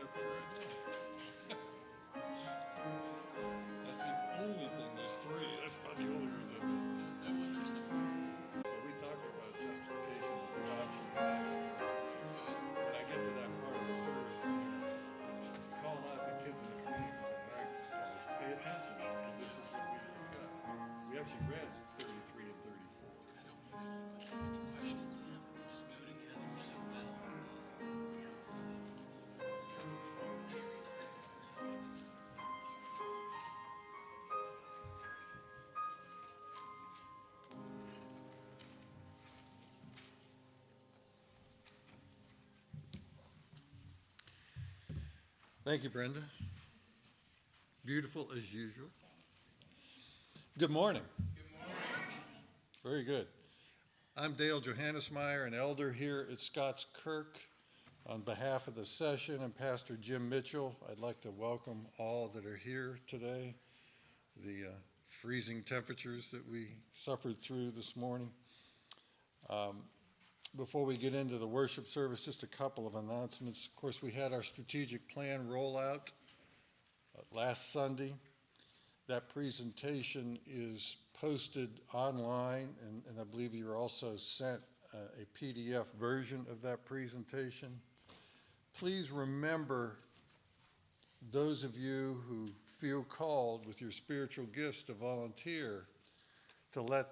chapter right now. That's the only thing. There's three. That's about the only reason. But we talked about justification, adoption, when I get to that part of the service, call out the kids in the community for the marriage couples. Pay attention, because this is what we discussed. We actually read 33 and 34. I don't usually put any questions in, but they just go together so well. Thank you, Brenda. Beautiful as usual. Good morning. Good morning. Very good. I'm Dale Johannesmeyer, an elder here at Scots Kirk. On behalf of the session and Pastor Jim Mitchell, I'd like to welcome all that are here today. The freezing temperatures that we suffered through this morning. Before we get into the worship service, just a couple of announcements. Of course, we had our strategic plan rollout last Sunday. That presentation is posted online, and I believe you were also sent a PDF version of that presentation. Please remember those of you who feel called with your spiritual gifts to volunteer, to let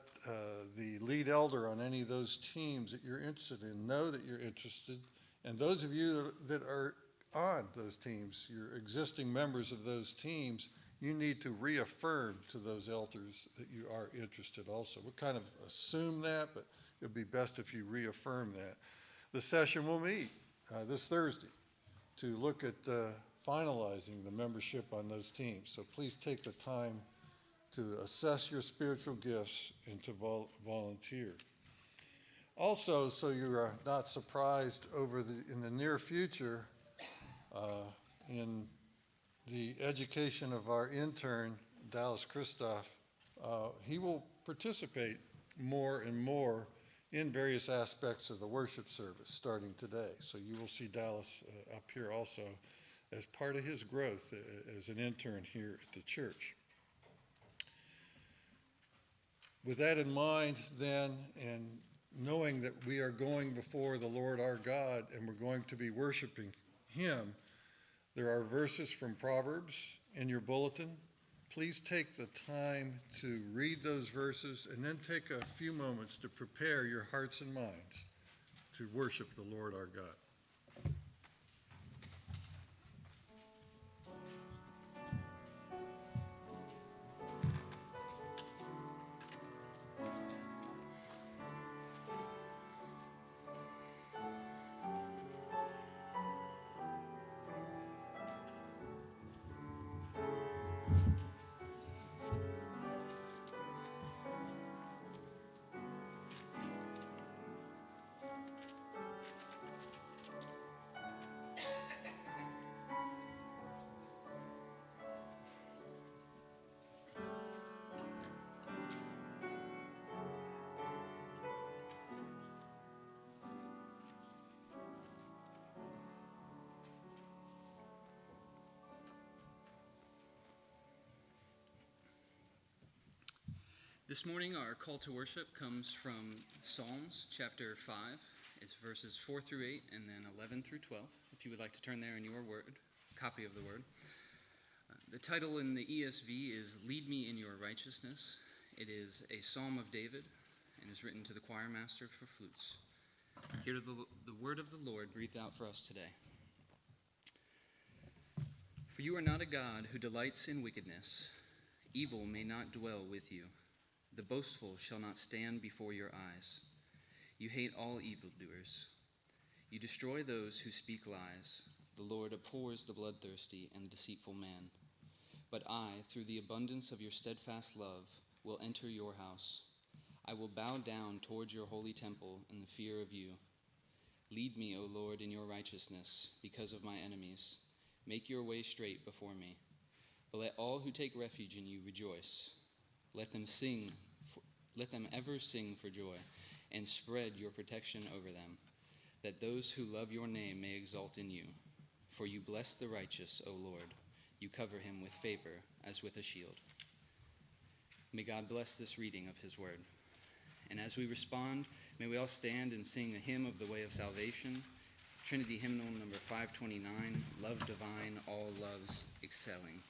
the lead elder on any of those teams that you're interested in know that you're interested. And those of you that are on those teams, your existing members of those teams, you need to reaffirm to those elders that you are interested also. We'll kind of assume that, but it would be best if you reaffirm that. The session will meet this Thursday to look at finalizing the membership on those teams. So please take the time to assess your spiritual gifts and to volunteer. Also, so you are not surprised in the near future, in the education of our intern, Dallas Christoph, he will participate more and more in various aspects of the worship service starting today. So you will see Dallas up here also as part of his growth as an intern here at the church. With that in mind then, and knowing that we are going before the Lord our God and we're going to be worshiping him, there are verses from Proverbs in your bulletin. Please take the time to read those verses and then take a few moments to prepare your hearts and minds to worship the Lord our God. This morning, our call to worship comes from Psalms chapter 5. It's verses 4 through 8 and then 11 through 12. If you would like to turn there in your copy of the word. The title in the ESV is Lead Me in Your Righteousness. It is a psalm of David and is written to the choir master for flutes. Hear the word of the Lord breathed out for us today. For you are not a God who delights in wickedness. Evil may not dwell with you. The boastful shall not stand before your eyes. You hate all evildoers. You destroy those who speak lies. The Lord abhors the bloodthirsty and the deceitful man. But I, through the abundance of your steadfast love, will enter your house. I will bow down towards your holy temple in the fear of you. Lead me, O Lord, in your righteousness because of my enemies. Make your way straight before me. But let all who take refuge in you rejoice. Let them ever sing for joy, and spread your protection over them, that those who love your name may exult in you. For you bless the righteous, O Lord. You cover him with favor as with a shield. May God bless this reading of his word. And as we respond, may we all stand and sing a hymn of the way of salvation, Trinity Hymnal number 529, Love Divine, All Loves Excelling.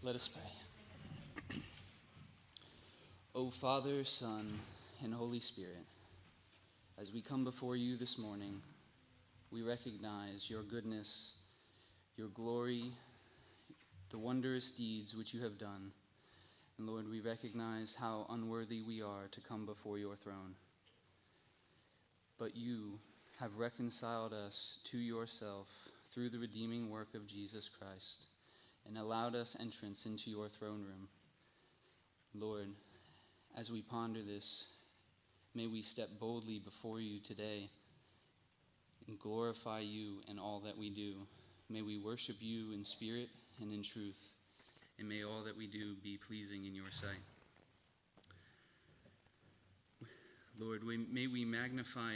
Let us pray. O Father, Son, and Holy Spirit, as we come before you this morning, we recognize your goodness, your glory, the wondrous deeds which you have done. And Lord, we recognize how unworthy we are to come before your throne. But you have reconciled us to yourself through the redeeming work of Jesus Christ, and allowed us entrance into your throne room. Lord, as we ponder this, may we step boldly before you today and glorify you in all that we do. May we worship you in spirit and in truth, and may all that we do be pleasing in your sight. Lord, may we magnify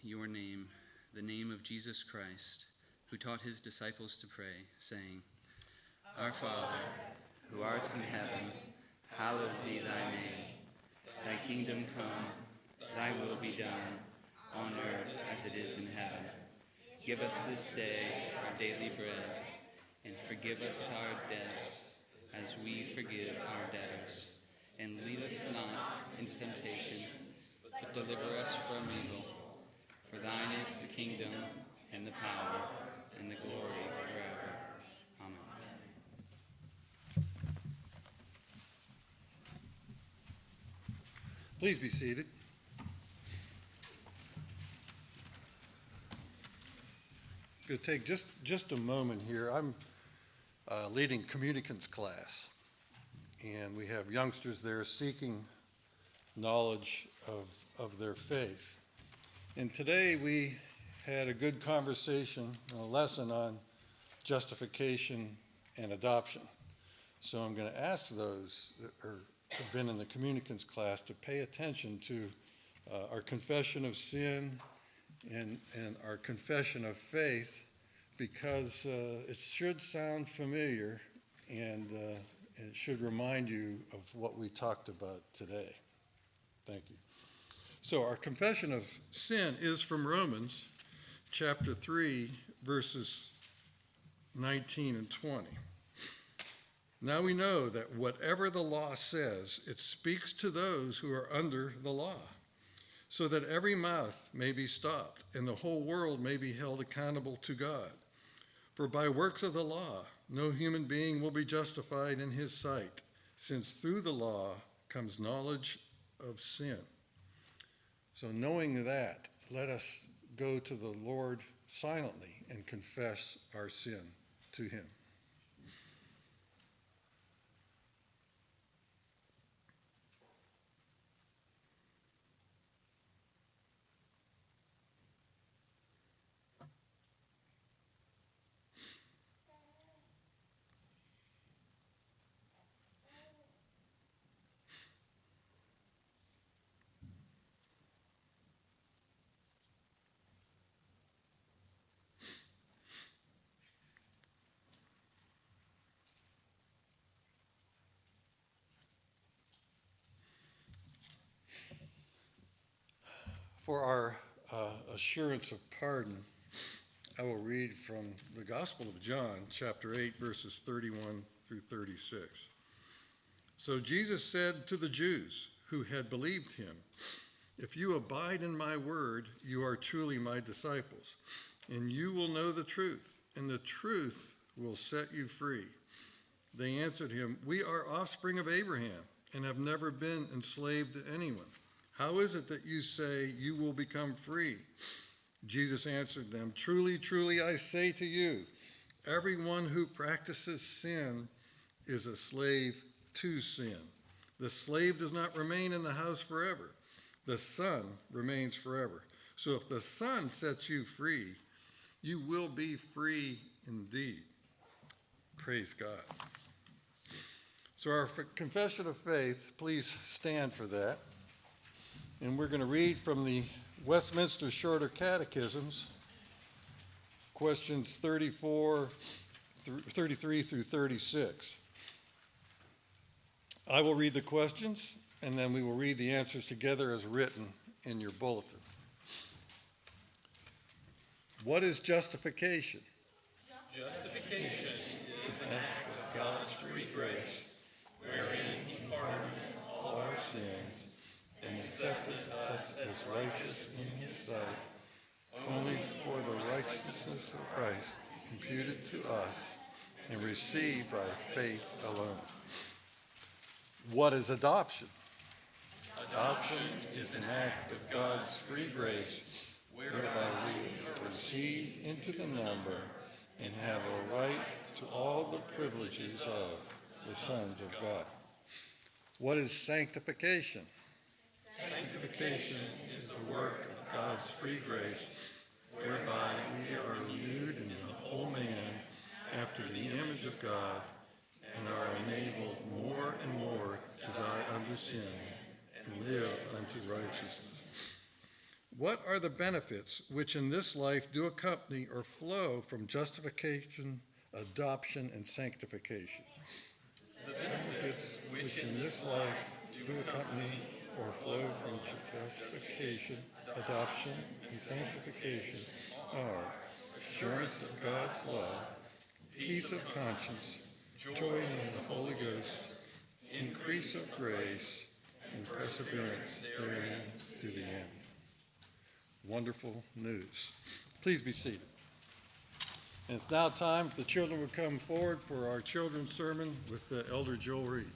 your name, the name of Jesus Christ, who taught his disciples to pray, saying, Our Father, who art in heaven, hallowed be thy name. Thy kingdom come, thy will be done, on earth as it is in heaven. Give us this day our daily bread, and forgive us our debts, as we forgive our debtors. And lead us not into temptation, but deliver us from evil. For thine is the kingdom, and the power, and the glory forever. Amen. Please be seated. Going to take just a moment here. I'm leading communicants class, and we have youngsters there seeking knowledge of their faith. And today we had a good conversation, a lesson on justification and adoption. So I'm going to ask those that have been in the communicants class to pay attention to our confession of sin and our confession of faith, because it should sound familiar and it should remind you of what we talked about today. Thank you. So our confession of sin is from Romans chapter 3, verses 19 and 20. Now we know that whatever the law says, it speaks to those who are under the law, so that every mouth may be stopped and the whole world may be held accountable to God. For by works of the law, no human being will be justified in his sight, since through the law comes knowledge of sin. So knowing that, let us go to the Lord silently and confess our sin to him. For our assurance of pardon, I will read from the Gospel of John, chapter 8, verses 31 through 36. So Jesus said to the Jews who had believed him, "If you abide in my word, you are truly my disciples, and you will know the truth, and the truth will set you free." They answered him, "We are offspring of Abraham and have never been enslaved to anyone. How is it that you say you will become free?" Jesus answered them, "Truly, truly, I say to you, everyone who practices sin is a slave to sin. The slave does not remain in the house forever. The Son remains forever. So if the Son sets you free, you will be free indeed." Praise God. So our confession of faith, please stand for that. And we're going to read from the Westminster Shorter Catechisms, questions 33 through 36. I will read the questions, and then we will read the answers together as written in your bulletin. What is justification? Justification is an act of God's free grace, wherein he pardoneth all our sins, and accepteth us as righteous in his sight, only for the righteousness of Christ imputed to us and received by faith alone. What is adoption? Adoption is an act of God's free grace, whereby we are Received into the number and have a right to all the privileges of the sons of God. What is sanctification? Sanctification is the work of God's free grace, whereby we are renewed in the whole man after the image of God, and are enabled more and more to die unto sin and live unto righteousness. What are the benefits which in this life do accompany or flow from justification, adoption, and sanctification? The benefits which in this life do accompany or flow from justification, adoption, and sanctification are assurance of God's love, peace of conscience, joy in the Holy Ghost, increase of grace, and perseverance therein to the end. Wonderful news. Please be seated. And it's now time if the children would come forward for our children's sermon with the Elder Joel Reed.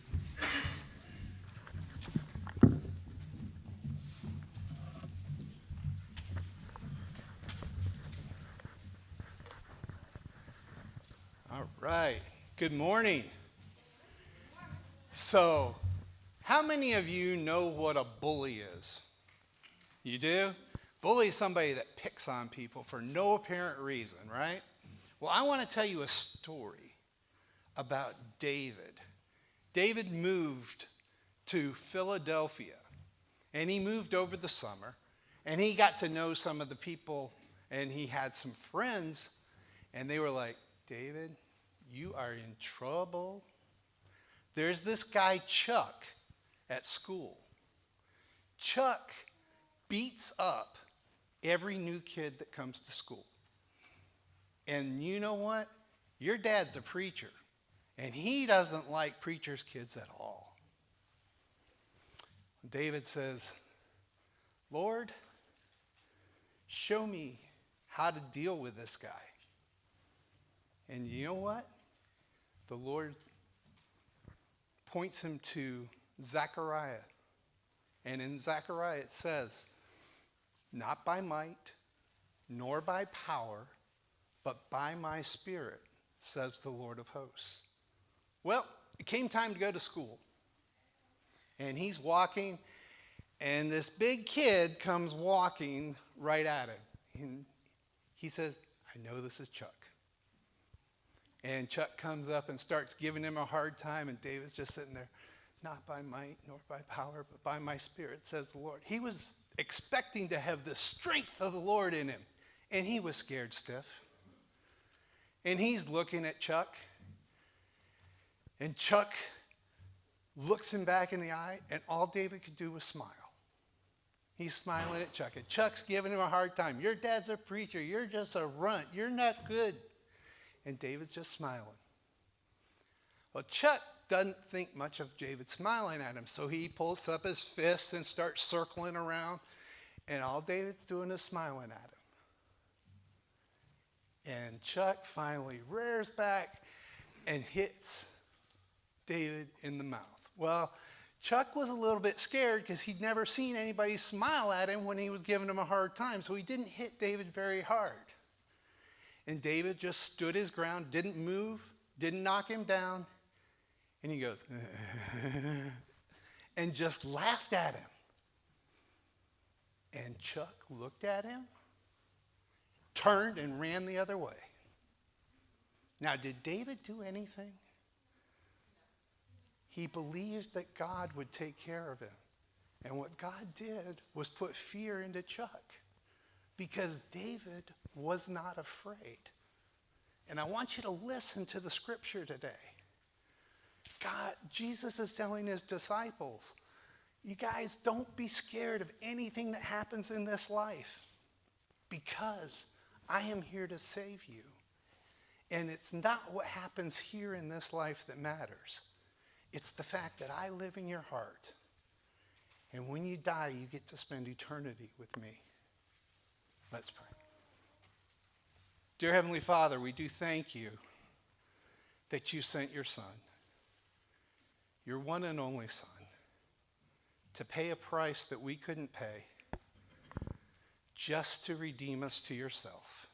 All right. Good morning. So, How many of you know what a bully is? You do? Bully is somebody that picks on people for no apparent reason, right? Well, I want to tell you a story about David. David moved to Philadelphia, and he moved over the summer, and he got to know some of the people, and he had some friends, and they were like, David, you are in trouble. There's this guy, Chuck, at school. Chuck beats up every new kid that comes to school. And you know what? Your dad's a preacher, and he doesn't like preachers' kids at all. David says, Lord, show me how to deal with this guy. And you know what? The Lord points him to Zechariah. And in Zechariah it says, not by might, nor by power, but by my Spirit, says the Lord of hosts. Well, it came time to go to school. And he's walking, and this big kid comes walking right at him. And he says, I know this is Chuck. And Chuck comes up and starts giving him a hard time, and David's just sitting there, not by might nor by power, but by my Spirit, says the Lord. He was expecting to have the strength of the Lord in him, and he was scared stiff. And he's looking at Chuck, and Chuck looks him back in the eye, and all David could do was smile. He's smiling at Chuck, and Chuck's giving him a hard time. Your dad's a preacher. You're just a runt. You're not good. And David's just smiling. Well, Chuck doesn't think much of David smiling at him, so he pulls up his fists and starts circling around, and all David's doing is smiling at him. And Chuck finally rears back and hits David in the mouth. Well, Chuck was a little bit scared because he'd never seen anybody smile at him when he was giving him a hard time, so he didn't hit David very hard. And David just stood his ground, didn't move, didn't knock him down, and he goes, and just laughed at him. And Chuck looked at him, turned and ran the other way. Now, did David do anything? He believed that God would take care of him. And what God did was put fear into Chuck, because David was not afraid. And I want you to listen to the scripture today. Jesus is telling his disciples, you guys, don't be scared of anything that happens in this life, because I am here to save you. And it's not what happens here in this life that matters. It's the fact that I live in your heart. And when you die, you get to spend eternity with me. Let's pray. Dear Heavenly Father, we do thank you that you sent your Son, your one and only Son, to pay a price that we couldn't pay, just to redeem us to yourself,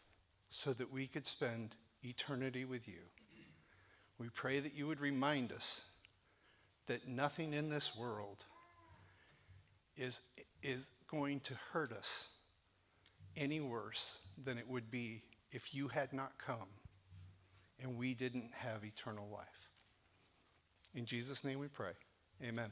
so that we could spend eternity with you. We pray that you would remind us that nothing in this world is going to hurt us any worse than it would be if you had not come and we didn't have eternal life. In Jesus' name we pray. Amen.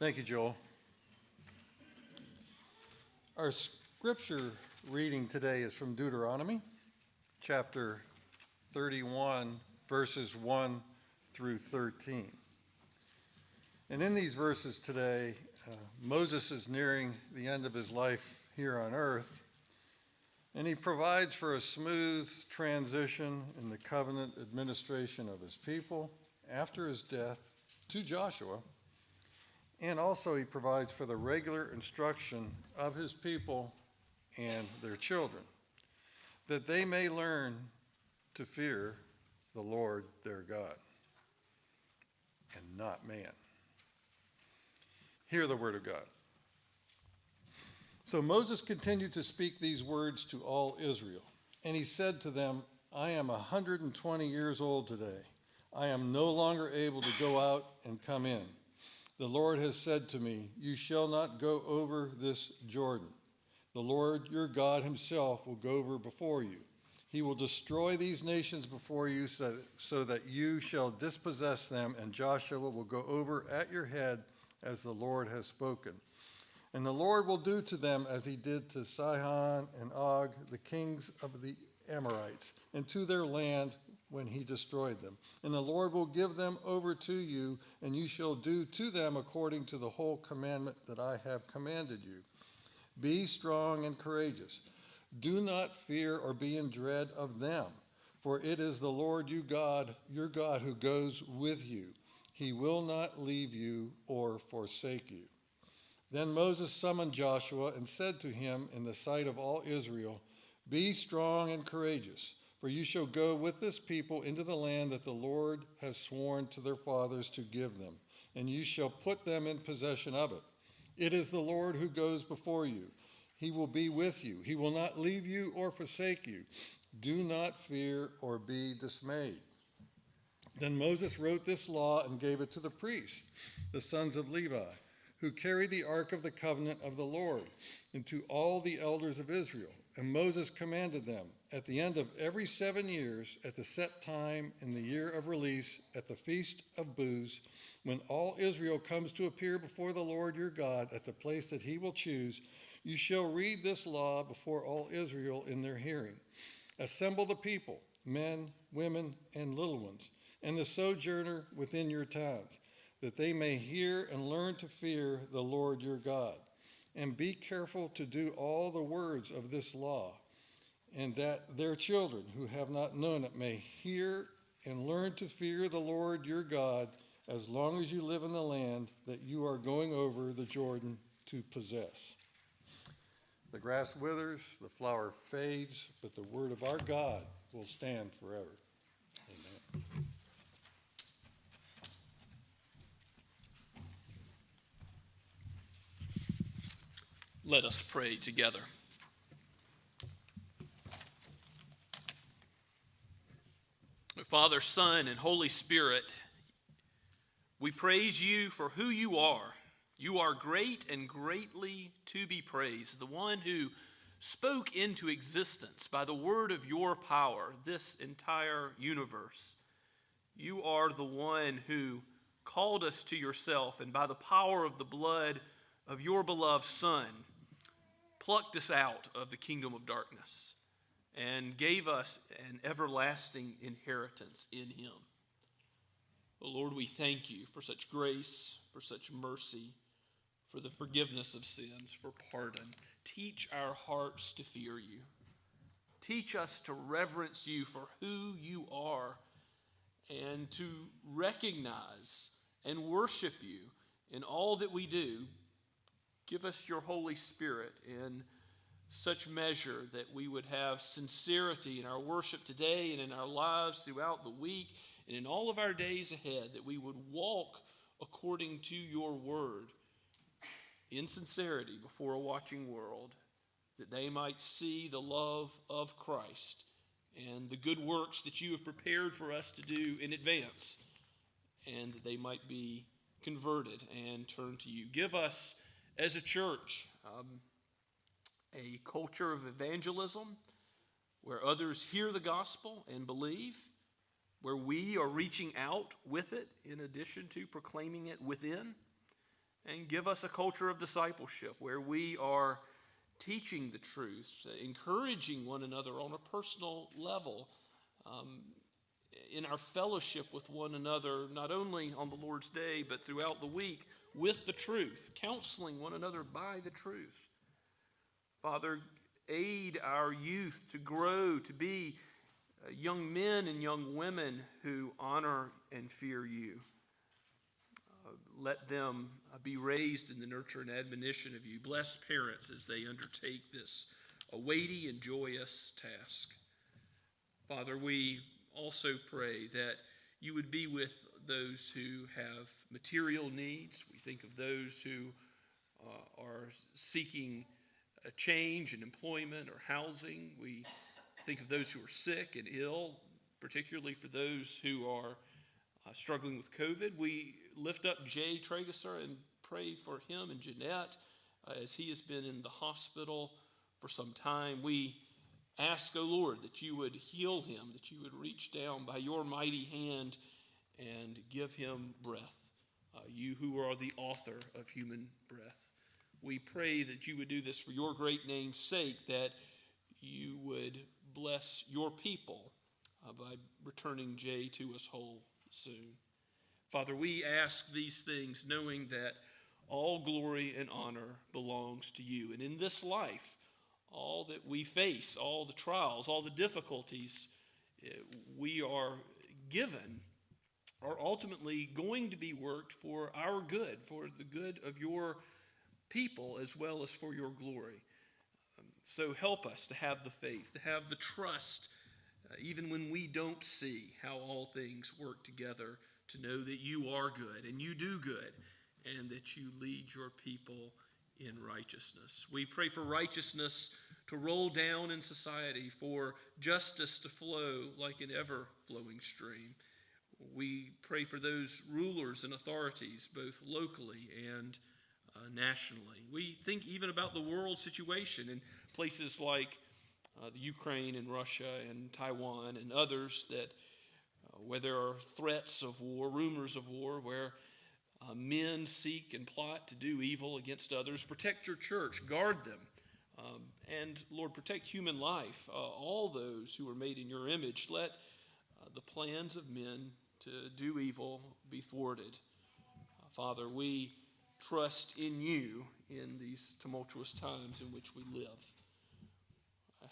Thank you, Joel. Our scripture reading today is from Deuteronomy, chapter 31, verses 1 through 13. And in these verses today, Moses is nearing the end of his life here on earth, and he provides for a smooth transition in the covenant administration of his people after his death to Joshua. And also he provides for the regular instruction of his people and their children, that they may learn to fear the Lord their God, and not man. Hear the word of God. So Moses continued to speak these words to all Israel, and he said to them, I am 120 years old today. I am no longer able to go out and come in. The Lord has said to me, you shall not go over this Jordan. The Lord your God himself will go over before you. He will destroy these nations before you so that you shall dispossess them, and Joshua will go over at your head as the Lord has spoken. And the Lord will do to them as he did to Sihon and Og, the kings of the Amorites, and to their land when he destroyed them. And the Lord will give them over to you, and you shall do to them according to the whole commandment that I have commanded you. Be strong and courageous. Do not fear or be in dread of them, for it is the Lord your God who goes with you. He will not leave you or forsake you. Then Moses summoned Joshua and said to him in the sight of all Israel, be strong and courageous, for you shall go with this people into the land that the Lord has sworn to their fathers to give them, and you shall put them in possession of it. It is the Lord who goes before you. He will be with you. He will not leave you or forsake you. Do not fear or be dismayed. Then Moses wrote this law and gave it to the priests, the sons of Levi, who carried the ark of the covenant of the Lord, and to all the elders of Israel. And Moses commanded them, at the end of every 7 years, at the set time in the year of release, at the feast of booths, when all Israel comes to appear before the Lord your God at the place that he will choose, you shall read this law before all Israel in their hearing. Assemble the people, men, women, and little ones, and the sojourner within your towns, that they may hear and learn to fear the Lord your God. And be careful to do all the words of this law, and that their children who have not known it may hear and learn to fear the Lord your God as long as you live in the land that you are going over the Jordan to possess. The grass withers, the flower fades, but the word of our God will stand forever. Amen. Let us pray together. Father, Son, and Holy Spirit, we praise you for who you are. You are great and greatly to be praised, the one who spoke into existence by the word of your power this entire universe. You are the one who called us to yourself, and by the power of the blood of your beloved Son, plucked us out of the kingdom of darkness and gave us an everlasting inheritance in him. Oh Lord, we thank you for such grace, for such mercy, for the forgiveness of sins, for pardon. Teach our hearts to fear you. Teach us to reverence you for who you are and to recognize and worship you in all that we do. Give us your Holy Spirit in such measure that we would have sincerity in our worship today and in our lives throughout the week and in all of our days ahead, that we would walk according to your word in sincerity before a watching world, that they might see the love of Christ and the good works that you have prepared for us to do in advance, and that they might be converted and turn to you. Give us, as a church, a culture of evangelism where others hear the gospel and believe, where we are reaching out with it in addition to proclaiming it within. And give us a culture of discipleship where we are teaching the truth, encouraging one another on a personal level, in our fellowship with one another, not only on the Lord's Day, but throughout the week with the truth, counseling one another by the truth. Father, aid our youth to grow, to be young men and young women who honor and fear you. Let them be raised in the nurture and admonition of you. Bless parents as they undertake this weighty and joyous task. Father, we also pray that you would be with those who have material needs. We think of those who are seeking a change in employment or housing. We think of those who are sick and ill, particularly for those who are struggling with COVID. We lift up Jay Tragesser and pray for him and Jeanette as he has been in the hospital for some time. We ask, O Lord, that you would heal him, that you would reach down by your mighty hand and give him breath, you who are the author of human breath. We pray that you would do this for your great name's sake, that you would bless your people by returning Jay to us whole soon. Father, we ask these things knowing that all glory and honor belongs to you. And in this life, all that we face, all the trials, all the difficulties we are given are ultimately going to be worked for our good, for the good of your people as well as for your glory. So help us to have the faith, to have the trust, even when we don't see how all things work together, to know that you are good and you do good and that you lead your people in righteousness. We pray for righteousness to roll down in society, for justice to flow like an ever-flowing stream. We pray for those rulers and authorities, both locally and nationally. We think even about the world situation in places like the Ukraine and Russia and Taiwan and others, that where there are threats of war, rumors of war, where men seek and plot to do evil against others. Protect your church, guard them, and Lord, protect human life, all those who are made in your image. Let the plans of men to do evil be thwarted. Father, we trust in you in these tumultuous times in which we live.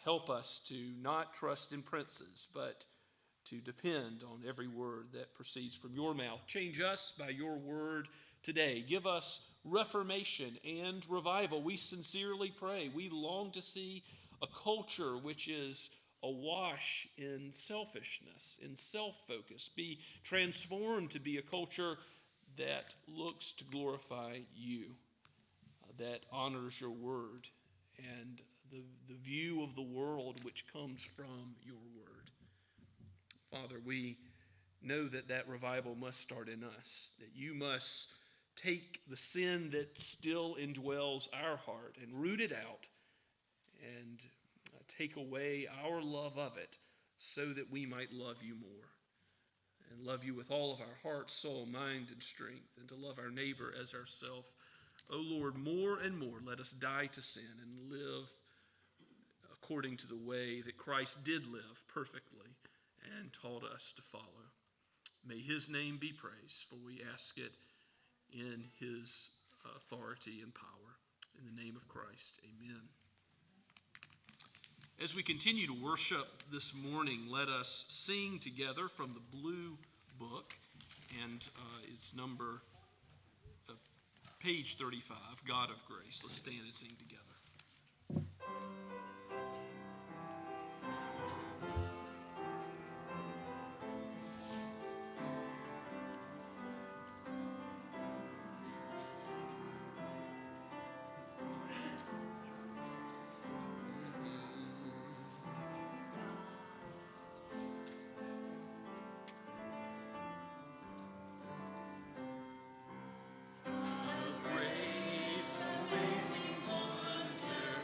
Help us to not trust in princes, but to depend on every word that proceeds from your mouth. Change us by your word today. Give us reformation and revival. We sincerely pray. We long to see a culture which is awash in selfishness, in self-focus, be transformed to be a culture that looks to glorify you, that honors your word and the view of the world which comes from your word. Father, we know that that revival must start in us, that you must take the sin that still indwells our heart and root it out and take away our love of it so that we might love you more and love you with all of our heart, soul, mind, and strength, and to love our neighbor as ourself. O Lord, more and more let us die to sin and live according to the way that Christ did live perfectly and taught us to follow. May his name be praised, for we ask it in his authority and power. In the name of Christ, amen. As we continue to worship this morning, let us sing together from the Blue Book, and it's number, page 35, God of Grace. Let's stand and sing together. Grace, amazing wonder,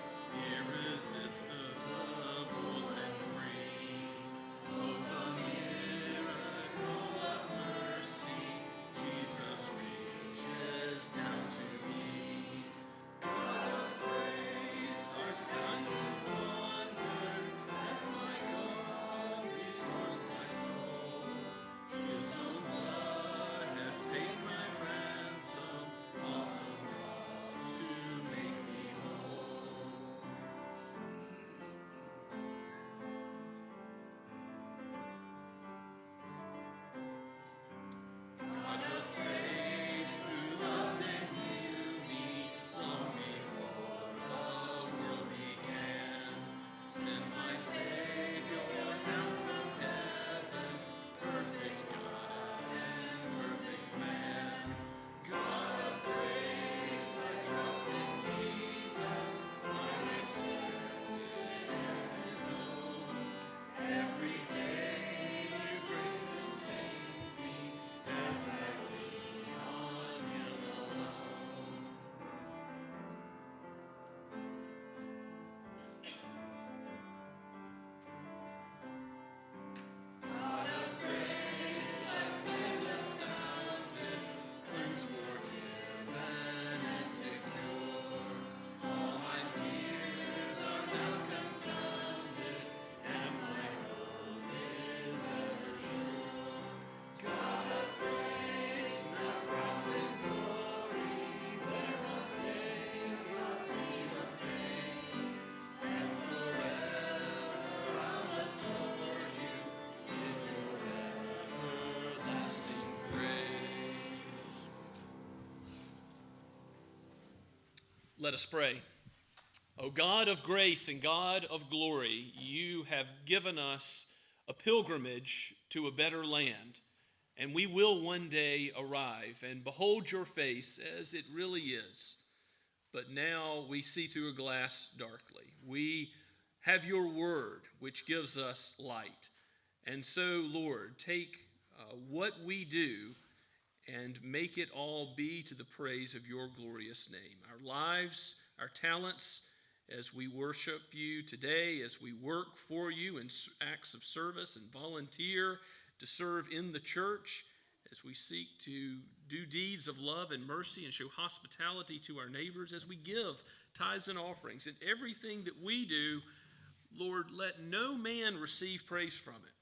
as I lean on him alone. God of grace, I stand astounded, cleansed, forgiven, and secure. All my fears are now confounded, and my hope is ever sure. God of grace, now crowned in glory, where one day I'll see your face, and forever I'll adore you in your everlasting grace. Let us pray. O God of grace and God of glory, you have given us a pilgrimage to a better land, and we will one day arrive and behold your face as it really is. But now we see through a glass darkly. We have your word, which gives us light. And so, Lord, take what we do and make it all be to the praise of your glorious name. Our lives, our talents, as we worship you today, as we work for you in acts of service and volunteer to serve in the church, as we seek to do deeds of love and mercy and show hospitality to our neighbors, as we give tithes and offerings. In everything that we do, Lord, let no man receive praise from it,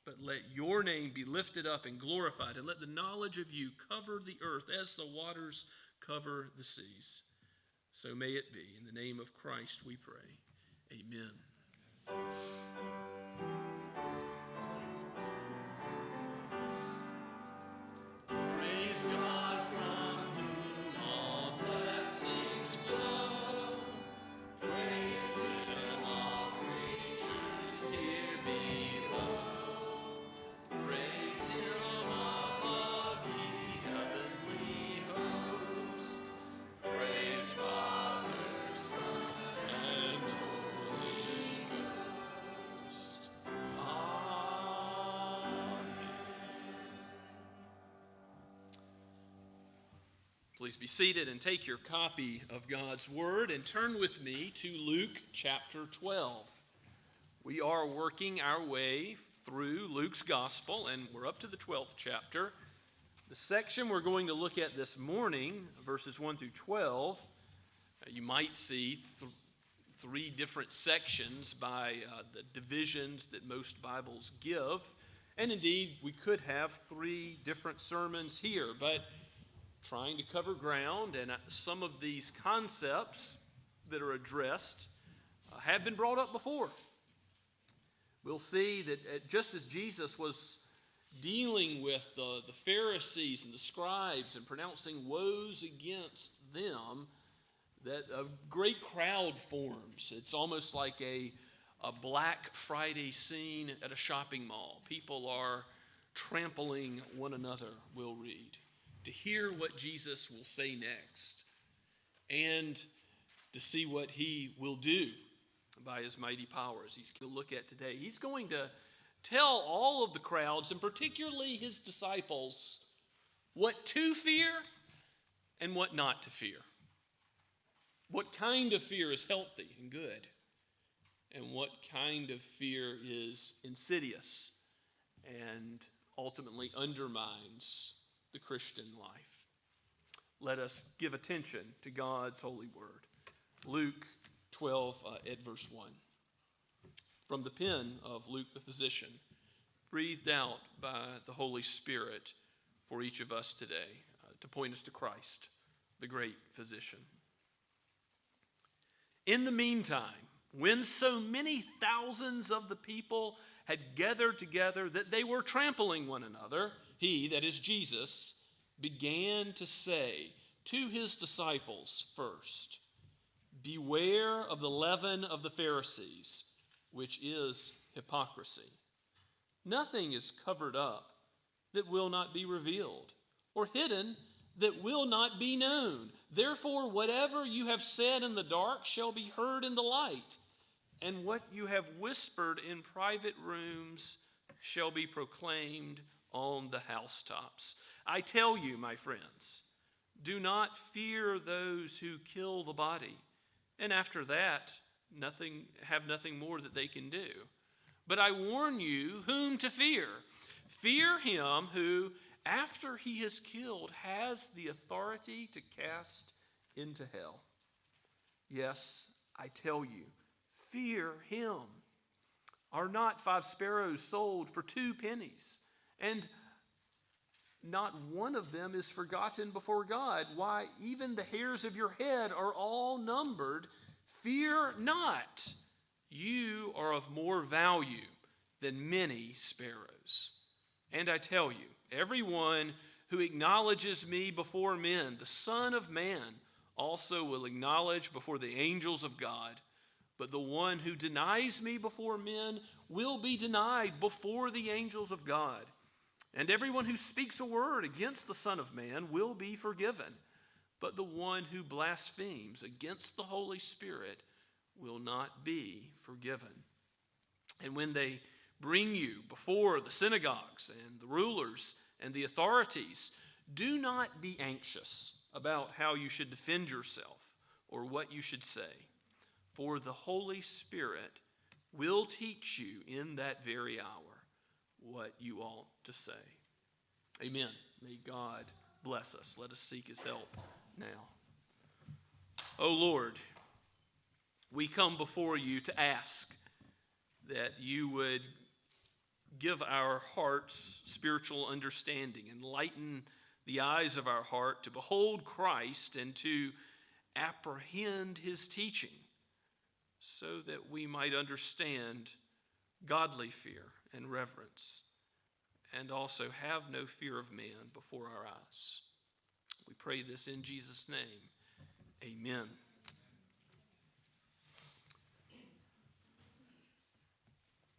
but let your name be lifted up and glorified, and let the knowledge of you cover the earth as the waters cover the seas. So may it be. In the name of Christ we pray. Amen. Praise God from whom all blessings flow. Praise him, all creatures here below. Praise him above, ye heavenly host. Praise Father, Son, and Holy Ghost. Amen. Please be seated and take your copy of God's Word and turn with me to Luke chapter 12. We are working our way through Luke's Gospel, and we're up to the 12th chapter. The section we're going to look at this morning, verses 1 through 12, you might see three different sections by the divisions that most Bibles give. And indeed, we could have three different sermons here, but trying to cover ground, and some of these concepts that are addressed have been brought up before. We'll see that just as Jesus was dealing with the Pharisees and the scribes and pronouncing woes against them, that a great crowd forms. It's almost like a Black Friday scene at a shopping mall. People are trampling one another, we'll read, to hear what Jesus will say next and to see what he will do by his mighty powers. He's going to look at today. He's going to tell all of the crowds, and particularly his disciples, what to fear and what not to fear. What kind of fear is healthy and good, and what kind of fear is insidious and ultimately undermines the Christian life. Let us give attention to God's holy word. Luke 12 at verse 1. From the pen of Luke the physician, breathed out by the Holy Spirit for each of us today to point us to Christ, the great physician. In the meantime, when so many thousands of the people had gathered together that they were trampling one another, he, that is Jesus, began to say to his disciples first, "Beware of the leaven of the Pharisees, which is hypocrisy. Nothing is covered up that will not be revealed, or hidden that will not be known. Therefore, whatever you have said in the dark shall be heard in the light, and what you have whispered in private rooms shall be proclaimed on the housetops." I tell you, my friends, do not fear those who kill the body, and after that have nothing more that they can do. But I warn you whom to fear. Fear him who, after he is killed, has the authority to cast into hell. Yes, I tell you, fear him. Are not 5 sparrows sold for 2 pennies? And not one of them is forgotten before God. Why, even the hairs of your head are all numbered. Fear not. You are of more value than many sparrows. And I tell you, everyone who acknowledges me before men, the Son of Man also will acknowledge before the angels of God. But the one who denies me before men will be denied before the angels of God. And everyone who speaks a word against the Son of Man will be forgiven. But the one who blasphemes against the Holy Spirit will not be forgiven. And when they bring you before the synagogues and the rulers and the authorities, do not be anxious about how you should defend yourself or what you should say. For the Holy Spirit will teach you in that very hour what you ought to say. Amen. May God bless us. Let us seek his help now. O Lord, we come before you to ask that you would give our hearts spiritual understanding, enlighten the eyes of our heart to behold Christ and to apprehend his teaching, so that we might understand godly fear and reverence, and also have no fear of man before our eyes. We pray this in Jesus' name. Amen.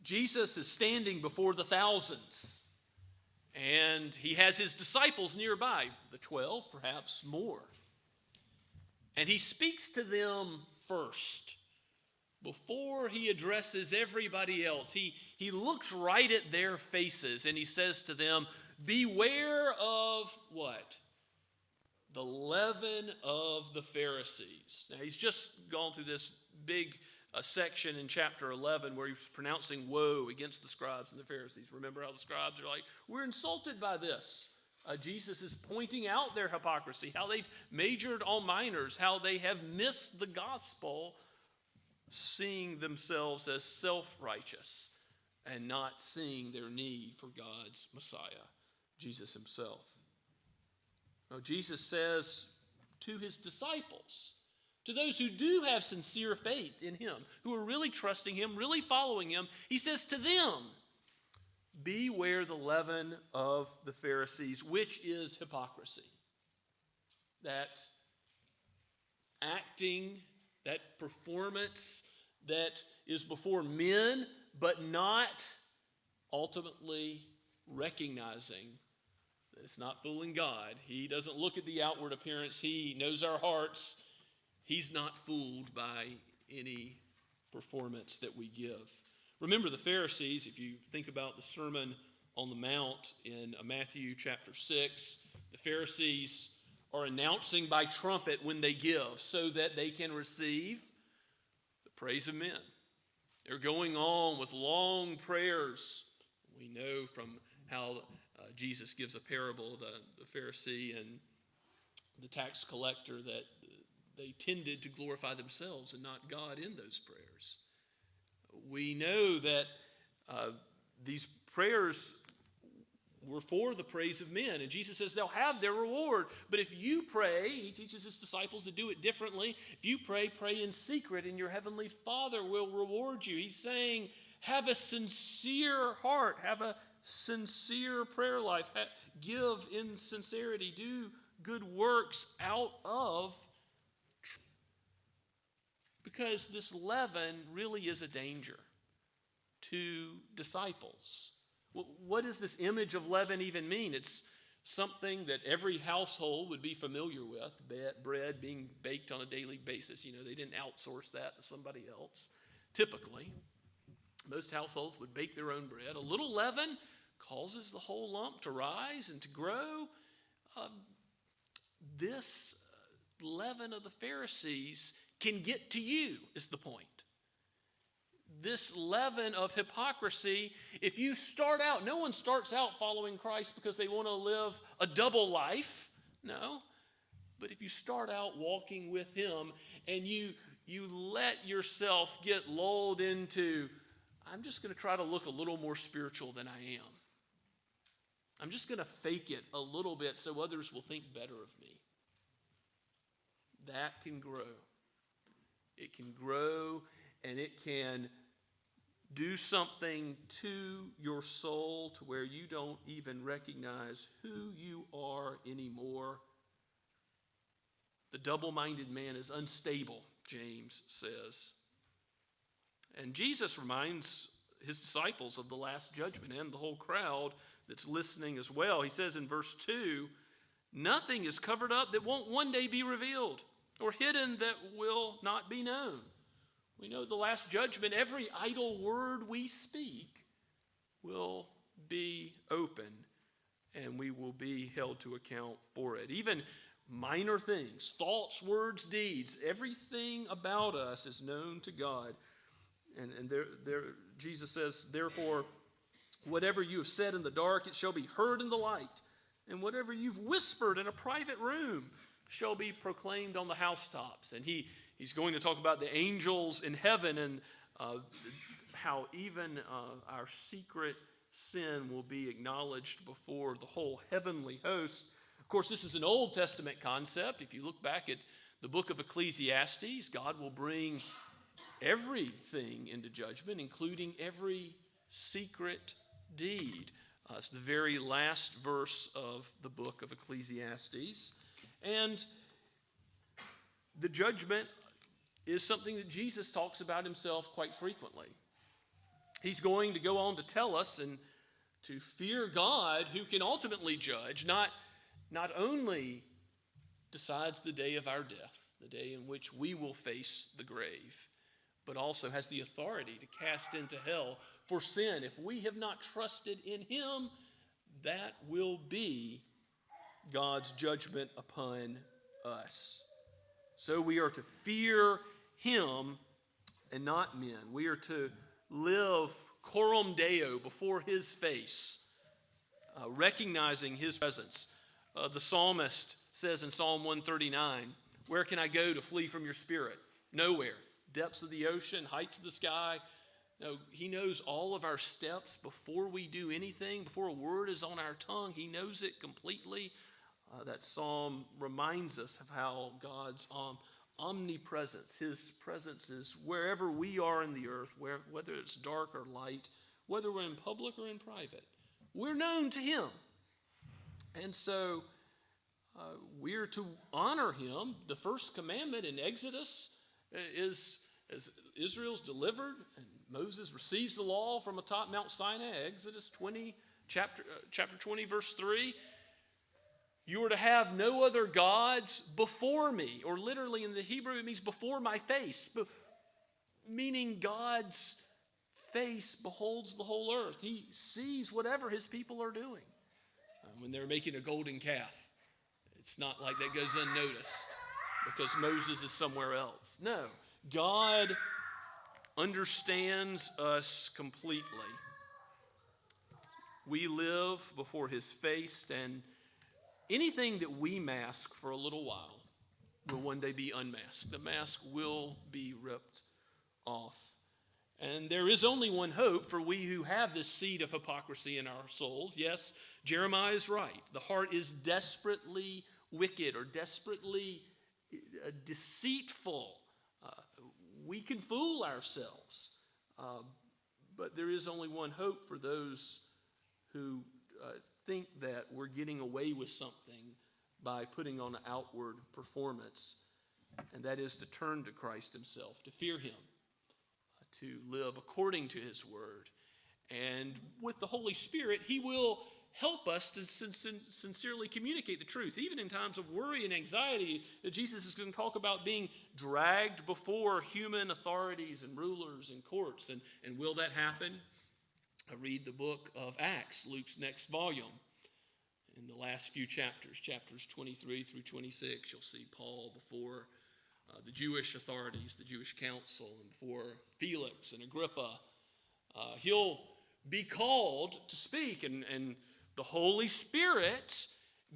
Jesus is standing before the thousands, and he has his disciples nearby, the 12, perhaps more. And he speaks to them first. Before he addresses everybody else, he looks right at their faces and he says to them, beware of what? The leaven of the Pharisees. Now, he's just gone through this big section in chapter 11 where he's pronouncing woe against the scribes and the Pharisees. Remember how the scribes are like, we're insulted by this. Jesus is pointing out their hypocrisy, how they've majored on minors, how they have missed the gospel, seeing themselves as self-righteous and not seeing their need for God's Messiah, Jesus himself. Now, Jesus says to his disciples, to those who do have sincere faith in him, who are really trusting him, really following him, he says to them, beware the leaven of the Pharisees, which is hypocrisy. That acting, that performance that is before men, but not ultimately recognizing that it's not fooling God. He doesn't look at the outward appearance. He knows our hearts. He's not fooled by any performance that we give. Remember the Pharisees, if you think about the Sermon on the Mount in Matthew chapter 6, the Pharisees are announcing by trumpet when they give so that they can receive the praise of men. They're going on with long prayers. We know from how Jesus gives a parable, the Pharisee and the tax collector, that they tended to glorify themselves and not God in those prayers. We know that these prayers were for the praise of men. And Jesus says they'll have their reward. But if you pray, he teaches his disciples to do it differently. If you pray, pray in secret, and your heavenly Father will reward you. He's saying, have a sincere heart. Have a sincere prayer life. Give in sincerity. Do good works out of truth. Because this leaven really is a danger to disciples. What does this image of leaven even mean? It's something that every household would be familiar with, bread being baked on a daily basis. You know, they didn't outsource that to somebody else. Typically, most households would bake their own bread. A little leaven causes the whole lump to rise and to grow, this leaven of the Pharisees can get to you, is the point. This leaven of hypocrisy, if you start out, no one starts out following Christ because they want to live a double life. No. But if you start out walking with him and you let yourself get lulled into, I'm just going to try to look a little more spiritual than I am. I'm just going to fake it a little bit so others will think better of me. That can grow. It can grow, and it can do something to your soul to where you don't even recognize who you are anymore. The double-minded man is unstable, James says. And Jesus reminds his disciples of the last judgment and the whole crowd that's listening as well. He says in verse 2, nothing is covered up that won't one day be revealed, or hidden that will not be known. We know the last judgment, every idle word we speak will be open, and we will be held to account for it. Even minor things, thoughts, words, deeds, everything about us is known to God. And there, Jesus says, therefore, whatever you have said in the dark, it shall be heard in the light. And whatever you've whispered in a private room shall be proclaimed on the housetops. And he's going to talk about the angels in heaven and how even our secret sin will be acknowledged before the whole heavenly host. Of course, this is an Old Testament concept. If you look back at the book of Ecclesiastes, God will bring everything into judgment, including every secret deed. It's the very last verse of the book of Ecclesiastes. And the judgment is something that Jesus talks about himself quite frequently. He's going to go on to tell us and to fear God, who can ultimately judge, not only decides the day of our death, the day in which we will face the grave, but also has the authority to cast into hell for sin. If we have not trusted in him, that will be God's judgment upon us. So we are to fear him and not men. We are to live coram Deo, before his face, recognizing his presence. The psalmist says in Psalm 139, where can I go to flee from your spirit? Nowhere. Depths of the ocean, heights of the sky. No, he knows all of our steps before we do anything, before a word is on our tongue. He knows it completely. That psalm reminds us of how God's omnipresence, his presence is wherever we are in the earth, whether it's dark or light, whether we're in public or in private. We're known to him. And so we're to honor him. The first commandment in Exodus is, as Israel's delivered and Moses receives the law from atop Mount Sinai, Exodus 20, chapter 20, verse 3, you are to have no other gods before me, or literally in the Hebrew it means before my face, meaning God's face beholds the whole earth. He sees whatever his people are doing. When they're making a golden calf, it's not like that goes unnoticed because Moses is somewhere else. No, God understands us completely. We live before his face, and anything that we mask for a little while will one day be unmasked. The mask will be ripped off. And there is only one hope for we who have this seed of hypocrisy in our souls. Yes, Jeremiah is right. The heart is desperately wicked or desperately deceitful. We can fool ourselves. But there is only one hope for those who think that we're getting away with something by putting on an outward performance. And that is to turn to Christ himself, to fear him, to live according to his word. And with the Holy Spirit, he will help us to sincerely communicate the truth. Even in times of worry and anxiety, Jesus is going to talk about being dragged before human authorities and rulers and courts. And will that happen? I read the book of Acts, Luke's next volume. In the last last few chapters, chapters 23 through 26, you'll see Paul before the Jewish authorities, the Jewish council, and before Felix and Agrippa. He'll be called to speak, and the Holy Spirit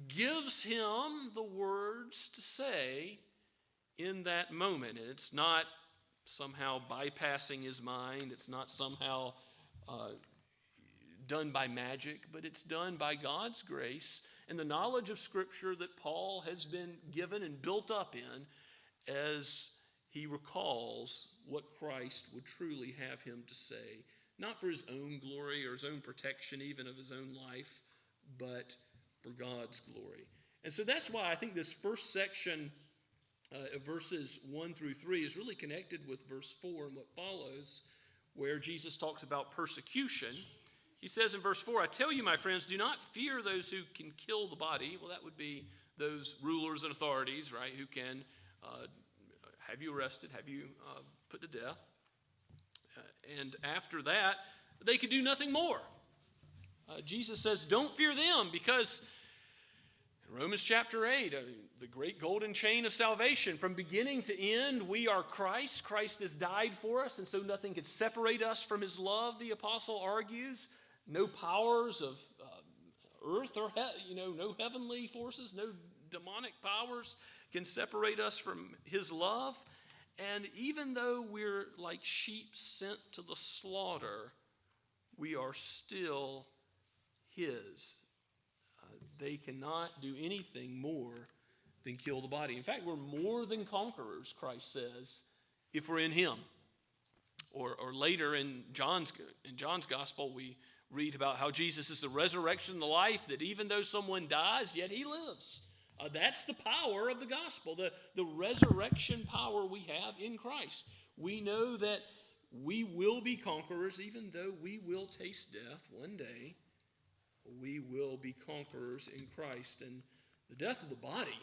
gives him the words to say in that moment. And it's not somehow bypassing his mind. It's not somehow done by magic, but it's done by God's grace and the knowledge of Scripture that Paul has been given and built up in as he recalls what Christ would truly have him to say, not for his own glory or his own protection even of his own life, but for God's glory. And so that's why I think this first section of verses 1 through 3 is really connected with verse 4 and what follows, where Jesus talks about persecution. He says in verse 4, I tell you, my friends, do not fear those who can kill the body. Well, that would be those rulers and authorities, right, who can have you arrested, have you put to death. And after that, they could do nothing more. Jesus says, don't fear them, because in Romans chapter 8, the great golden chain of salvation, from beginning to end, we are Christ. Christ has died for us, and so nothing could separate us from his love, the apostle argues. No powers of earth or, no heavenly forces, no demonic powers can separate us from his love. And even though we're like sheep sent to the slaughter, we are still his. They cannot do anything more than kill the body. In fact, we're more than conquerors, Christ says, if we're in him. Or later in John's gospel, we read about how Jesus is the resurrection and the life, that even though someone dies, yet he lives. That's the power of the gospel, the resurrection power we have in Christ. We know that we will be conquerors, even though we will taste death one day. We will be conquerors in Christ. And the death of the body,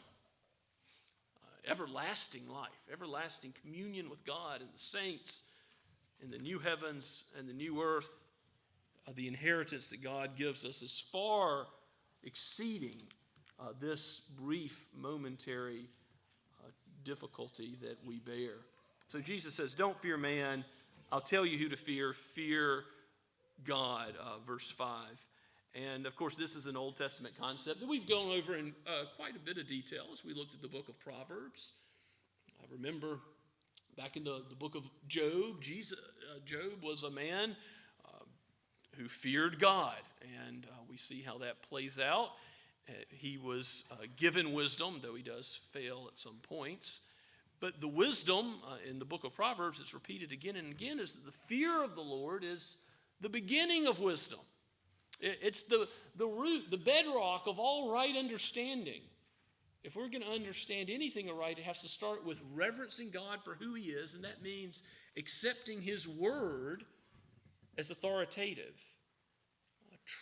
everlasting life, everlasting communion with God and the saints in the new heavens and the new earth, the inheritance that God gives us is far exceeding this brief, momentary difficulty that we bear. So Jesus says, don't fear man. I'll tell you who to fear. Fear God, verse 5. And, of course, this is an Old Testament concept that we've gone over in quite a bit of detail as we looked at the book of Proverbs. I remember back in the book of Job, Job was a man who feared God, and we see how that plays out. He was given wisdom, though he does fail at some points. But the wisdom in the book of Proverbs, it's repeated again and again, is that the fear of the Lord is the beginning of wisdom. It's the root, the bedrock of all right understanding. If we're going to understand anything aright, it has to start with reverencing God for who he is, and that means accepting his word as authoritative,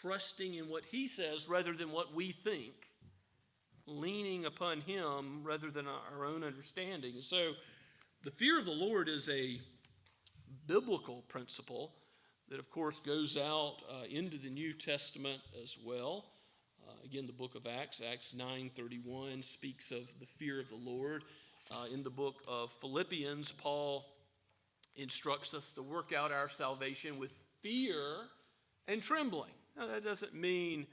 trusting in what he says rather than what we think, leaning upon him rather than our own understanding. And so the fear of the Lord is a biblical principle that, of course, goes out into the New Testament as well. Again, the book of Acts 9:31, speaks of the fear of the Lord. In the book of Philippians, Paul instructs us to work out our salvation with fear and trembling. Now, that doesn't mean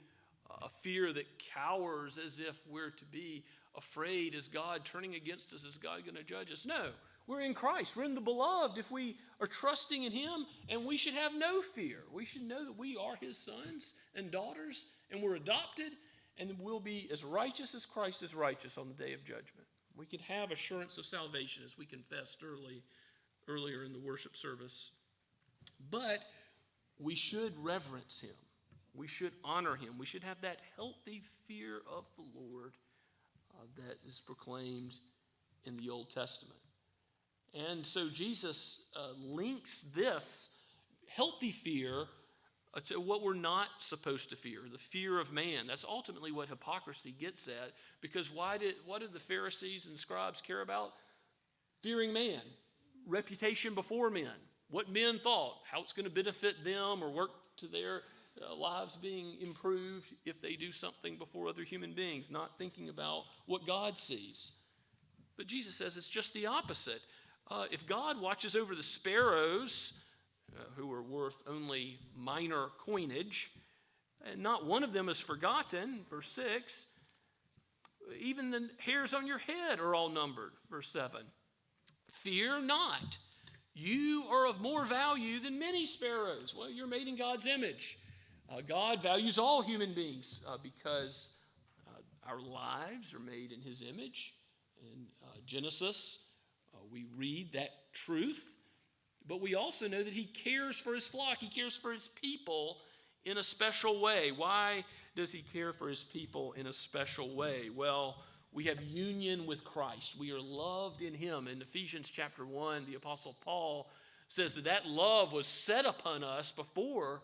a fear that cowers as if we're to be afraid. Is God turning against us? Is God going to judge us? No. We're in Christ. We're in the beloved. If we are trusting in him, and we should have no fear. We should know that we are his sons and daughters, and we're adopted, and we'll be as righteous as Christ is righteous on the day of judgment. We can have assurance of salvation, as we confessed earlier in the worship service. But we should reverence him. We should honor him. We should have that healthy fear of the Lord that is proclaimed in the Old Testament. And so Jesus links this healthy fear to what we're not supposed to fear, the fear of man. That's ultimately what hypocrisy gets at, because what did the Pharisees and scribes care about? Fearing man, reputation before men, what men thought, how it's going to benefit them or work to their lives being improved if they do something before other human beings, not thinking about what God sees. But Jesus says it's just the opposite. If God watches over the sparrows, who are worth only minor coinage, and not one of them is forgotten, verse 6, even the hairs on your head are all numbered, verse 7. Fear not. You are of more value than many sparrows. Well, you're made in God's image. God values all human beings because our lives are made in his image. In Genesis, we read that truth. But we also know that he cares for his flock. He cares for his people in a special way. Why does he care for his people in a special way? Well, we have union with Christ. We are loved in him. In Ephesians chapter 1, the Apostle Paul says that love was set upon us before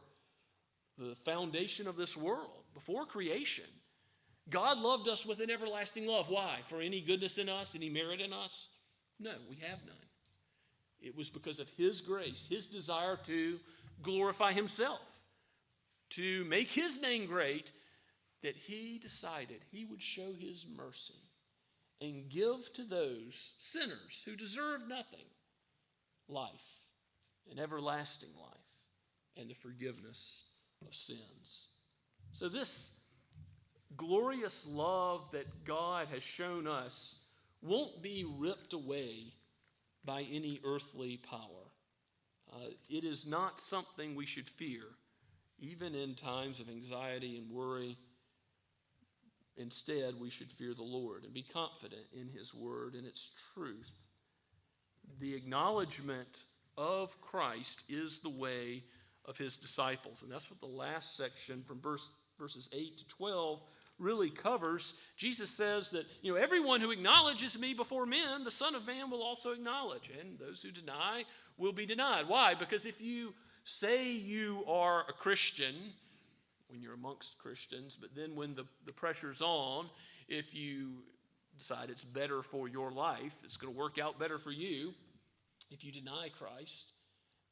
the foundation of this world, before creation. God loved us with an everlasting love. Why? For any goodness in us, any merit in us? No, we have none. It was because of his grace, his desire to glorify himself, to make his name great, that he decided he would show his mercy and give to those sinners who deserve nothing life, an everlasting life, and the forgiveness of sins. So this glorious love that God has shown us won't be ripped away by any earthly power. It is not something we should fear, even in times of anxiety and worry. Instead, we should fear the Lord and be confident in his word and its truth. The acknowledgement of Christ is the way of his disciples. And that's what the last section from verses 8 to 12 really covers. Jesus says that, everyone who acknowledges me before men, the Son of Man will also acknowledge. And those who deny will be denied. Why? Because if you say you are a Christian, when you're amongst Christians, but then when the pressure's on, if you decide it's better for your life, it's going to work out better for you if you deny Christ.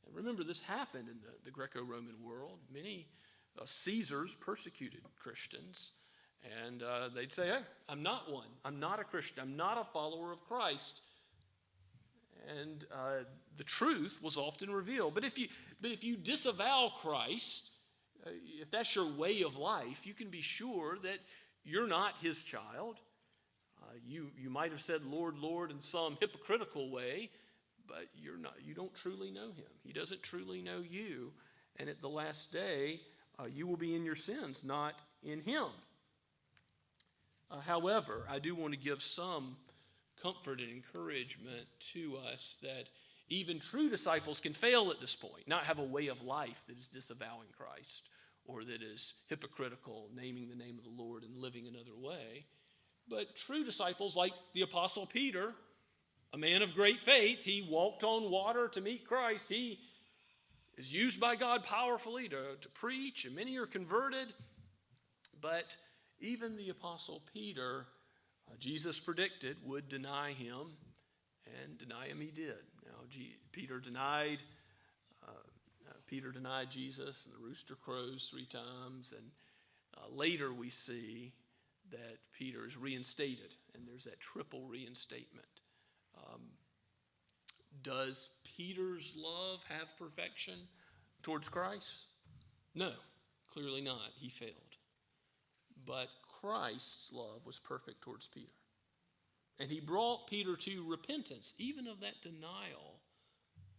And remember, this happened in the Greco-Roman world. Many Caesars persecuted Christians, and they'd say, hey, I'm not one. I'm not a Christian. I'm not a follower of Christ. And the truth was often revealed. But if you disavow Christ, if that's your way of life, you can be sure that you're not his child. You might have said Lord, Lord in some hypocritical way, but you don't truly know him. He doesn't truly know you. And at the last day, you will be in your sins, not in him. However, I do want to give some comfort and encouragement to us that even true disciples can fail at this point, not have a way of life that is disavowing Christ or that is hypocritical, naming the name of the Lord and living another way. But true disciples, like the Apostle Peter, a man of great faith, he walked on water to meet Christ. He is used by God powerfully to preach, and many are converted. But even the Apostle Peter, Jesus predicted, would deny him, and deny him he did. Now, Peter denied Jesus, and the rooster crows 3 times, and later we see that Peter is reinstated, and there's that triple reinstatement. Does Peter's love have perfection towards Christ? No, clearly not. He failed. But Christ's love was perfect towards Peter. And he brought Peter to repentance, even of that denial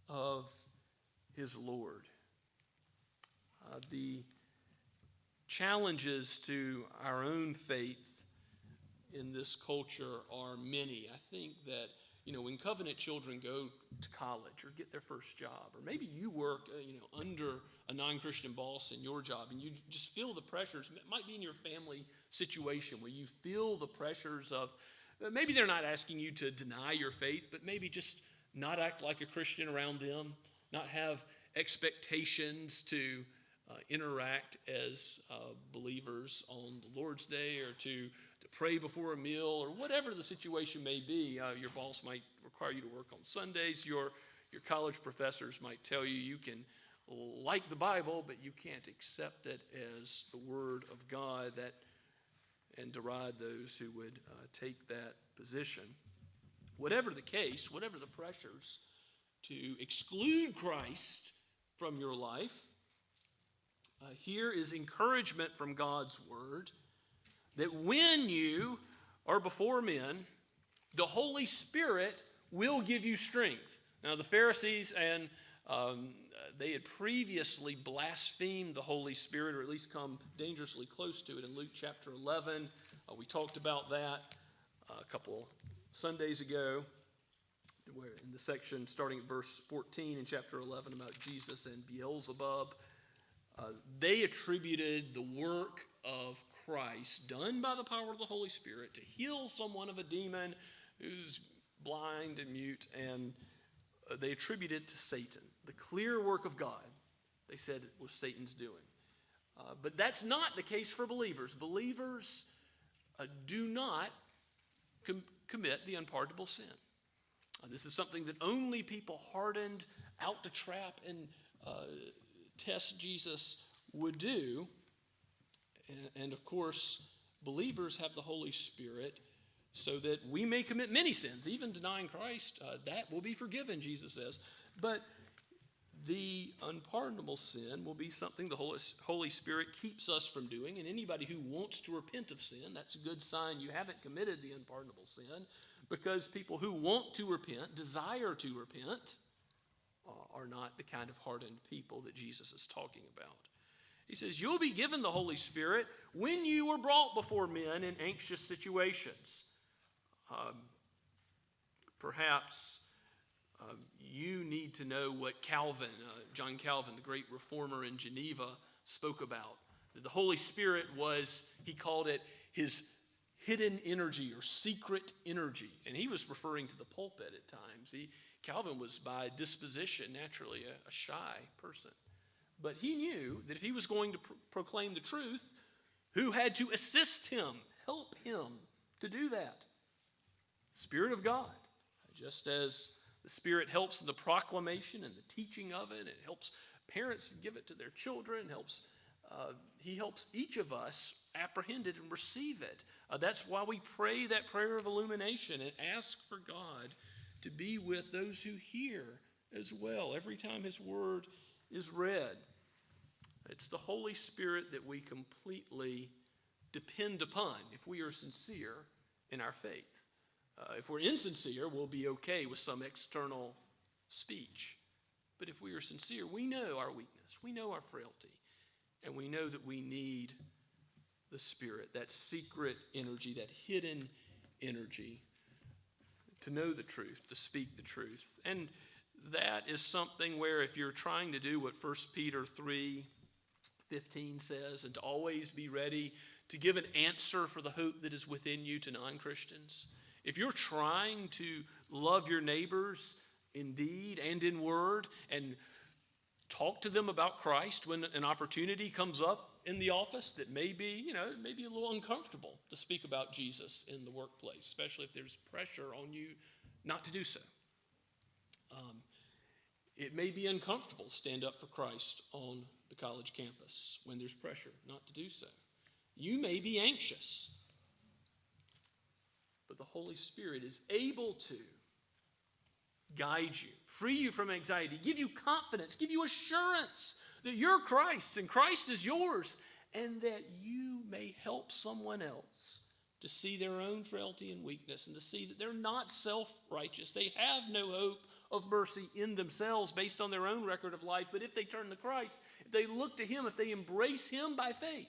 of his Lord. The challenges to our own faith in this culture are many. I think that, when covenant children go to college or get their first job, or maybe you work, under a non-Christian boss in your job, and you just feel the pressures. It might be in your family situation where you feel the pressures of, maybe they're not asking you to deny your faith, but maybe just not act like a Christian around them, not have expectations to interact as believers on the Lord's Day, or to pray before a meal, or whatever the situation may be. Your boss might require you to work on Sundays. Your college professors might tell you you can like the Bible, but you can't accept it as the Word of God and deride those who would take that position. Whatever the case, whatever the pressures to exclude Christ from your life, here is encouragement from God's Word that when you are before men, the Holy Spirit will give you strength. Now, the Pharisees and they had previously blasphemed the Holy Spirit, or at least come dangerously close to it in Luke chapter 11. We talked about that a couple Sundays ago, where in the section starting at verse 14 in chapter 11 about Jesus and Beelzebub. They attributed the work of Christ done by the power of the Holy Spirit to heal someone of a demon who's blind and mute, and they attributed it to Satan. The clear work of God, they said, was Satan's doing. But that's not the case for believers. Believers do not commit the unpardonable sin. This is something that only people hardened, out to trap and test Jesus would do. And of course, believers have the Holy Spirit so that we may commit many sins, even denying Christ. That will be forgiven, Jesus says. But the unpardonable sin will be something the Holy Spirit keeps us from doing. And anybody who wants to repent of sin, that's a good sign you haven't committed the unpardonable sin, because people who want to repent, desire to repent, are not the kind of hardened people that Jesus is talking about. He says, you'll be given the Holy Spirit when you were brought before men in anxious situations. Perhaps you need to know what Calvin, John Calvin, the great reformer in Geneva, spoke about. The Holy Spirit was, he called it his hidden energy or secret energy. And he was referring to the pulpit at times. Calvin was by disposition naturally a shy person. But he knew that if he was going to proclaim the truth, who had to assist him, help him to do that? The Spirit of God. Just as the Spirit helps in the proclamation and the teaching of it, it helps parents give it to their children, he helps each of us apprehend it and receive it. That's why we pray that prayer of illumination and ask for God to be with those who hear as well every time his word is read. It's the Holy Spirit that we completely depend upon if we are sincere in our faith. If we're insincere, we'll be okay with some external speech. But if we are sincere, we know our weakness, we know our frailty, and we know that we need the Spirit, that secret energy, that hidden energy, to know the truth, to speak the truth. And that is something where if you're trying to do what 1 Peter 3:15 says, and to always be ready to give an answer for the hope that is within you to non-Christians, if you're trying to love your neighbors in deed and in word and talk to them about Christ when an opportunity comes up in the office that may be a little uncomfortable to speak about Jesus in the workplace, especially if there's pressure on you not to do so. It may be uncomfortable to stand up for Christ on the college campus when there's pressure not to do so. You may be anxious, but the Holy Spirit is able to guide you, free you from anxiety, give you confidence, give you assurance that you're Christ's and Christ is yours, and that you may help someone else to see their own frailty and weakness and to see that they're not self-righteous. They have no hope of mercy in themselves based on their own record of life. But if they turn to Christ, if they look to him, if they embrace him by faith,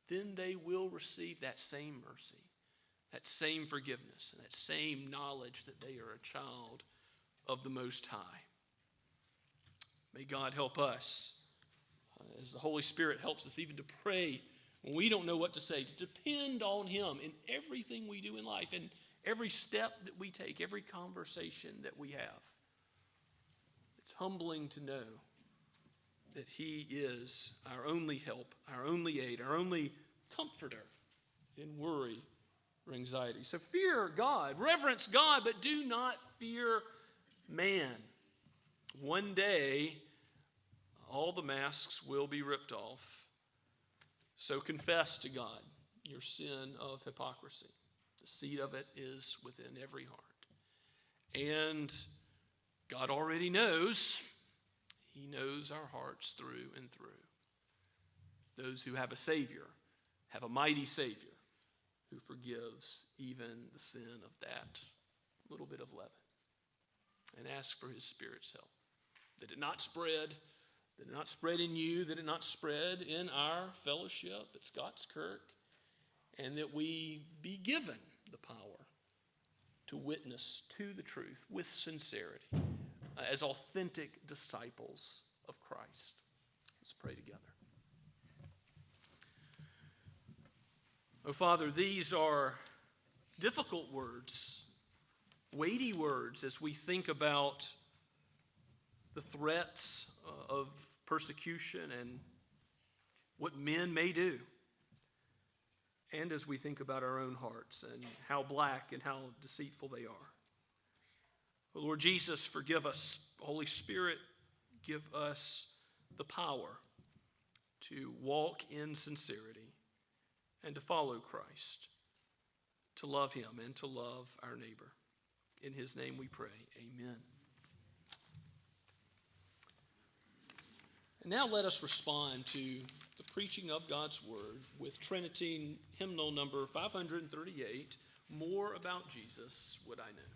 then they will receive that same mercy, that same forgiveness, and that same knowledge that they are a child of the Most High. May God help us, as the Holy Spirit helps us even to pray when we don't know what to say, to depend on him in everything we do in life, in every step that we take, every conversation that we have. It's humbling to know that he is our only help, our only aid, our only comforter in worry or anxiety. So fear God, reverence God, but do not fear man. One day, all the masks will be ripped off. So confess to God your sin of hypocrisy. The seed of it is within every heart. And God already knows. He knows our hearts through and through. Those who have a Savior have a mighty Savior who forgives even the sin of that little bit of leaven. And ask for his Spirit's help. That it not spread, that it not spread in you, that it not spread in our fellowship at Scots Kirk, and that we be given the power to witness to the truth with sincerity as authentic disciples of Christ. Let's pray together. Oh, Father, these are difficult words, weighty words as we think about the threats of persecution and what men may do. And as we think about our own hearts and how black and how deceitful they are. Oh, Lord Jesus, forgive us. Holy Spirit, give us the power to walk in sincerity and to follow Christ, to love him and to love our neighbor. In his name we pray, amen. And now let us respond to the preaching of God's word with Trinity hymnal number 538, More About Jesus Would I Know.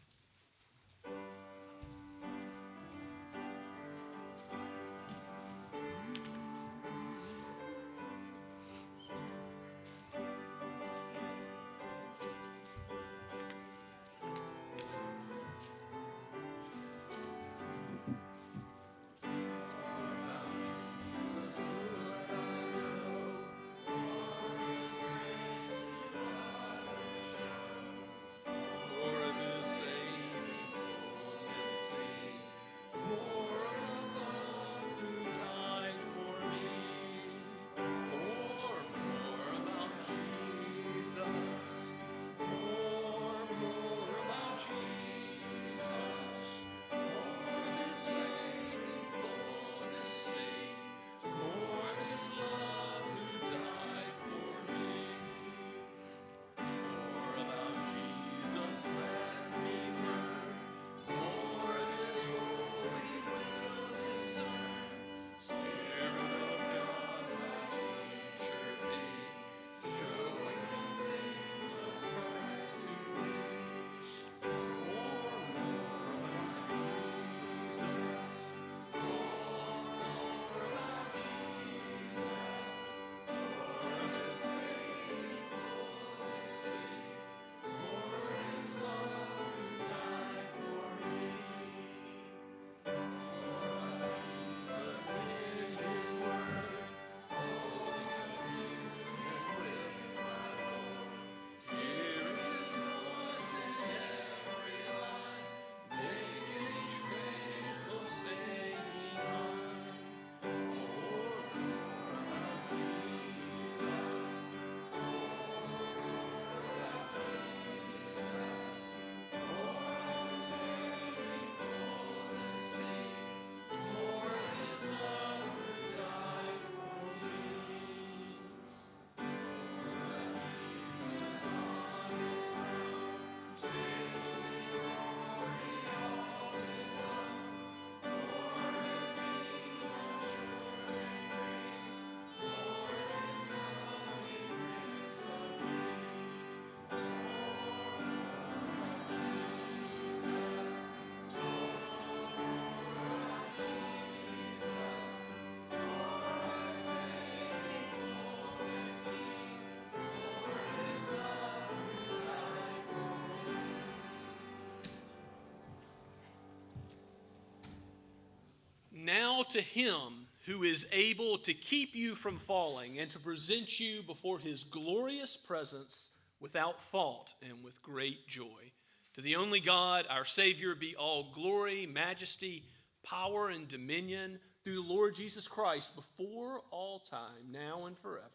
Now to him who is able to keep you from falling and to present you before his glorious presence without fault and with great joy. To the only God, our Savior, be all glory, majesty, power, and dominion through the Lord Jesus Christ before all time, now and forever.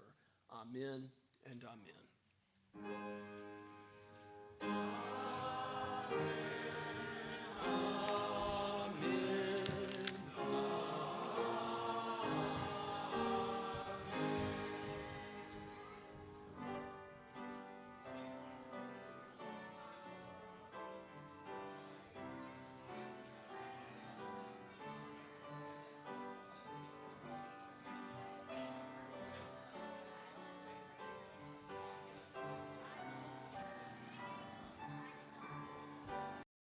Amen and amen.